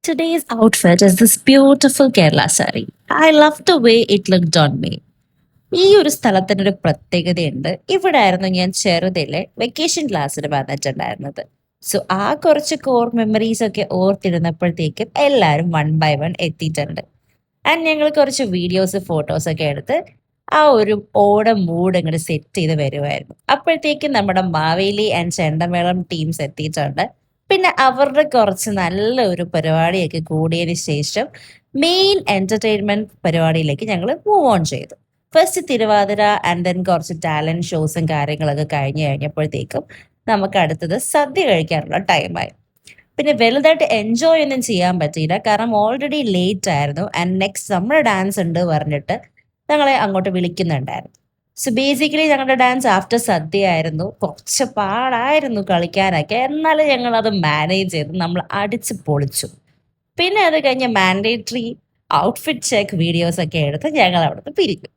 Today's outfit is this beautiful Kerala saree. I love the way it looked on me. ഈ ഒരു സ്ഥലത്തിനൊരു പ്രത്യേകതയുണ്ട്. ഇവിടെ ആയിരുന്നു ഞാൻ ചെറുതിലെ വെക്കേഷൻ ക്ലാസ്സിന് വന്നിട്ടുണ്ടായിരുന്നത്. സോ ആ കുറച്ച് കോർ മെമ്മറീസ് ഒക്കെ ഓർത്തിരുന്നപ്പോഴത്തേക്കും എല്ലാവരും വൺ ബൈ വൺ എത്തിയിട്ടുണ്ട്. ആൻഡ് ഞങ്ങൾ കുറച്ച് വീഡിയോസ് ഫോട്ടോസ് ഒക്കെ എടുത്ത് ആ ഒരു ഓണം മൂഡ് ഇങ്ങോട്ട് സെറ്റ് ചെയ്ത് വരുമായിരുന്നു. അപ്പോഴത്തേക്കും നമ്മുടെ മാവേലി ആൻഡ് ചെണ്ടമേളം ടീംസ് എത്തിയിട്ടുണ്ട്. പിന്നെ അവരുടെ കുറച്ച് നല്ല ഒരു പരിപാടിയൊക്കെ കൂടിയതിന് ശേഷം മെയിൻ എന്റർടൈൻമെന്റ് പരിപാടിയിലേക്ക് ഞങ്ങൾ മൂവ് ഓൺ ചെയ്തു. ഫസ്റ്റ് തിരുവാതിര ആൻഡ് ദെൻ കുറച്ച് ടാലന്റ് ഷോസും കാര്യങ്ങളൊക്കെ കഴിഞ്ഞ് കഴിഞ്ഞപ്പോഴത്തേക്കും നമുക്ക് അടുത്തത് സദ്യ കഴിക്കാനുള്ള ടൈമായി. പിന്നെ വലുതായിട്ട് എൻജോയ് ഒന്നും ചെയ്യാൻ പറ്റിയില്ല, കാരണം ഓൾറെഡി ലേറ്റ് ആയിരുന്നു. ആൻഡ് നെക്സ്റ്റ് നമ്മുടെ ഡാൻസ് ഉണ്ട് പറഞ്ഞിട്ട് ഞങ്ങളെ അങ്ങോട്ട് വിളിക്കുന്നുണ്ടായിരുന്നു. സോ ബേസിക്കലി ഞങ്ങളുടെ ഡാൻസ് ആഫ്റ്റർ സദ്യ ആയിരുന്നു. കുറച്ച് പാടായിരുന്നു കളിക്കാനൊക്കെ, എന്നാലും ഞങ്ങൾ അത് മാനേജ് ചെയ്ത് നമ്മൾ അടിച്ച് പൊളിച്ചു. പിന്നെ അത് കഴിഞ്ഞ് മാൻഡേറ്ററി ഔട്ട്ഫിറ്റ് ചെക്ക് വീഡിയോസ് ഒക്കെ എടുത്ത് ഞങ്ങൾ അവിടുന്ന് പിരിക്കും.